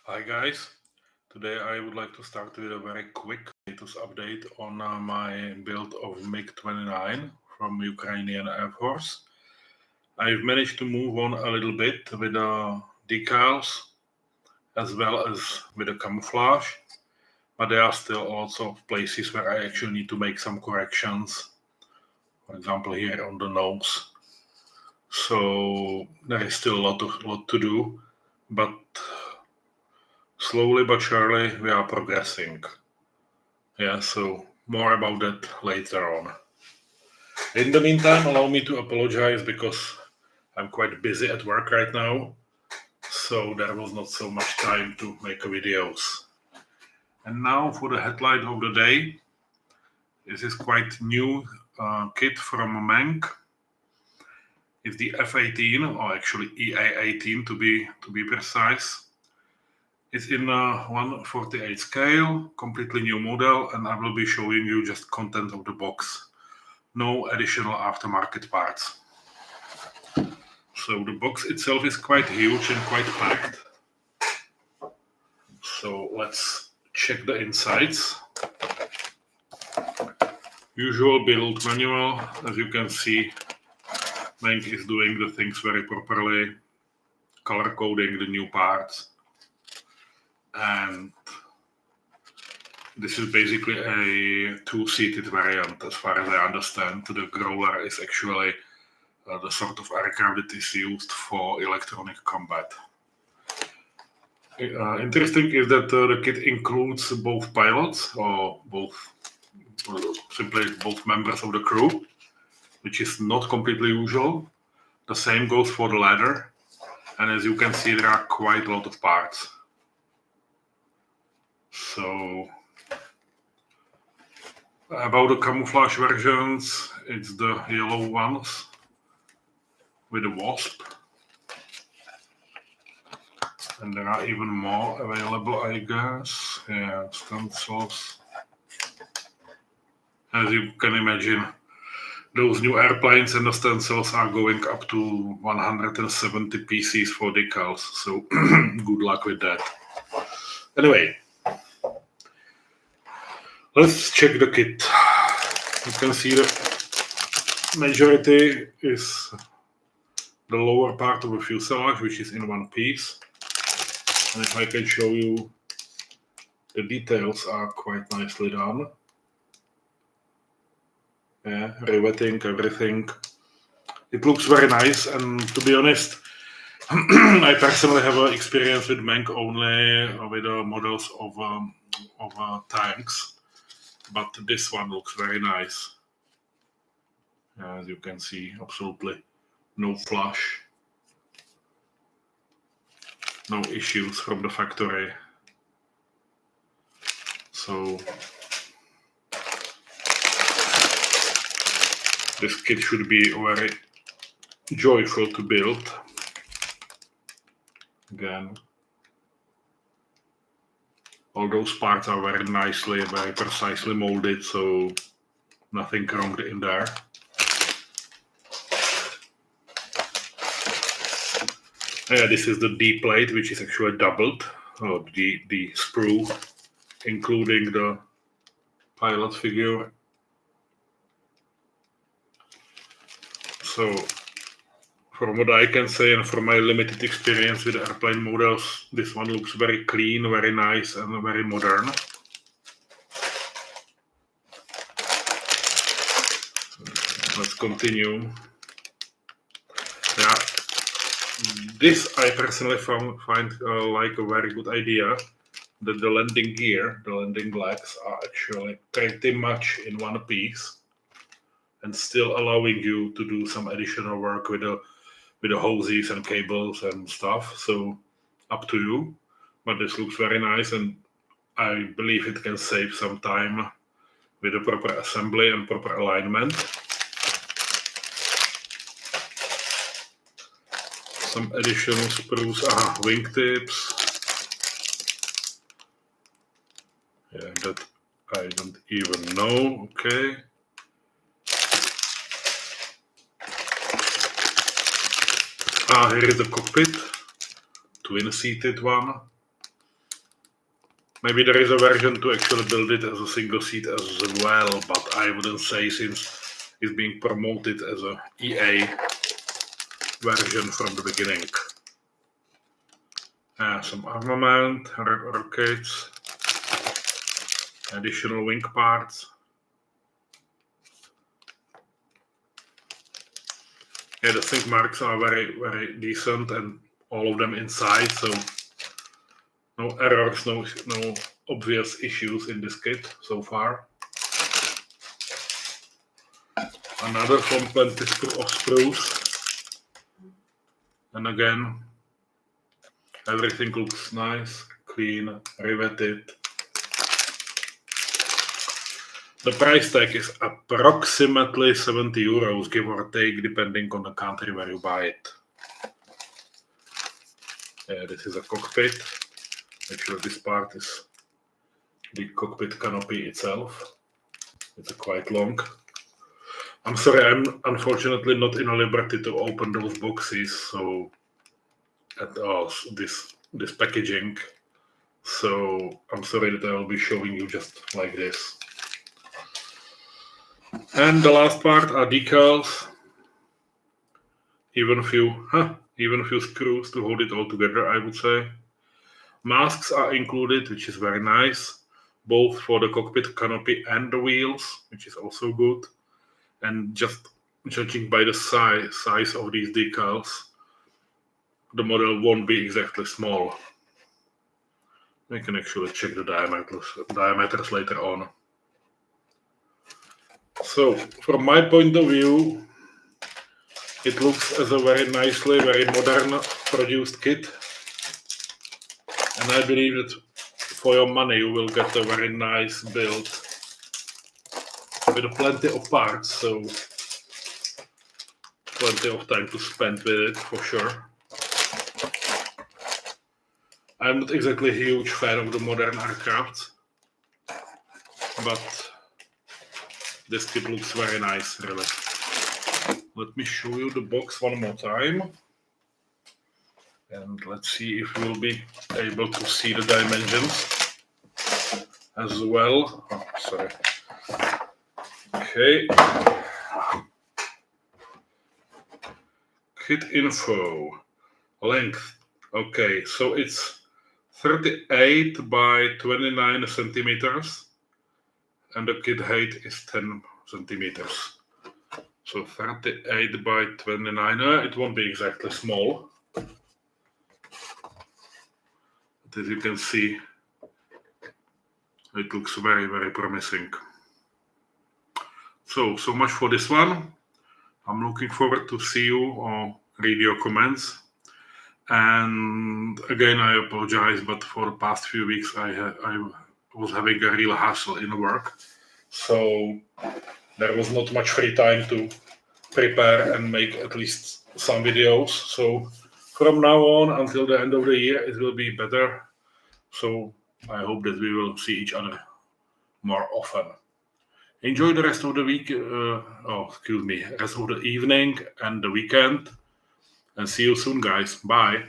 Hi guys, today I would like to start with a very quick status update on my build of MiG-29 from Ukrainian Air Force. I've managed to move on a little bit with the decals as well as with the camouflage, but there are still lots of places where I actually need to make some corrections. For example, here on the nose. So there is still a lot to do, but slowly but surely we are progressing. Yeah, so more about that later on. In the meantime, allow me to apologize because I'm quite busy at work right now, so there was not so much time to make videos. And now for the headline of the day. This is quite new kit from MENG. It's the F-18, or actually EA-18 to be precise. It's in 1/48 scale, completely new model, and I will be showing you just content of the box. No additional aftermarket parts. So the box itself is quite huge and quite packed. So let's check the insides. Usual build manual. As you can see, MENG is doing the things very properly, color coding the new parts. And this is basically a two-seated variant, as far as I understand. The Growler is actually the sort of aircraft that is used for electronic combat. Interesting is that the kit includes both pilots, or simply both members of the crew, which is not completely usual. The same goes for the ladder, and as you can see, there are quite a lot of parts. So about the camouflage versions, it's the yellow ones with the wasp. And there are even more available, I guess. Yeah, stencils. As you can imagine, those new airplanes and the stencils are going up to 170 pieces for decals. So good luck with that. Anyway, let's check the kit. You can see the majority is the lower part of the fuselage, which is in one piece. And if I can show you, the details are quite nicely done. Yeah, riveting, everything. It looks very nice, and to be honest, I personally have experience with MENG only with models of tanks, but this one looks very nice. As you can see, absolutely no flash, no issues from the factory. So this kit should be very joyful to build. Again, all those parts are very nicely, very precisely molded, so nothing wrong in there. Yeah, this is the D plate, which is actually doubled, or the sprue, including the pilot figure. So, from what I can say and from my limited experience with airplane models, this one looks very clean, very nice, and very modern. Let's continue. Yeah, this I personally find like a very good idea, that the landing gear, the landing legs, are actually pretty much in one piece, and still allowing you to do some additional work with the hoses and cables and stuff. So up to you, but this looks very nice, and I believe it can save some time with the proper assembly and proper alignment. Some additional sprues, wingtips. Yeah, that I don't even know. Okay. Here is the cockpit, twin-seated one. Maybe there is a version to actually build it as a single seat as well, but I wouldn't say since it's being promoted as a EA version from the beginning. Some armament, rockets, additional wing parts. Yeah, the think marks are very, very decent and all of them inside, so no errors, no obvious issues in this kit so far. Another from plenty of sprues. And again, everything looks nice, clean, riveted. The price tag is approximately 70 euros, give or take, depending on the country where you buy it. Yeah, this is a cockpit. Actually, this part is the cockpit canopy itself. It's quite long. I'm sorry, I'm unfortunately not in a liberty to open those boxes, so at all this packaging. So I'm sorry that I will be showing you just like this. And the last part are decals. Even a few screws to hold it all together, I would say. Masks are included, which is very nice, both for the cockpit canopy and the wheels, which is also good. And just judging by the size of these decals, the model won't be exactly small. We can actually check the diameters later on. So, from my point of view, it looks as a very modern produced kit. And I believe that for your money you will get a very nice build with plenty of parts, so plenty of time to spend with it for sure. I'm not exactly a huge fan of the modern aircraft, but this kit looks very nice, really. Let me show you the box one more time. And let's see if we'll be able to see the dimensions as well. Oh, sorry. Okay. Kit info. Length. Okay, so it's 38 by 29 centimeters. And the kit height is 10 centimeters. So 38 by 29. It won't be exactly small. But as you can see, it looks very, very promising. So much for this one. I'm looking forward to see you or read your comments. And again, I apologize, but for the past few weeks, I was having a real hassle in work. So there was not much free time to prepare and make at least some videos. So from now on until the end of the year, it will be better. So I hope that we will see each other more often. Enjoy the rest of the week, rest of the evening and the weekend. And see you soon, guys. Bye.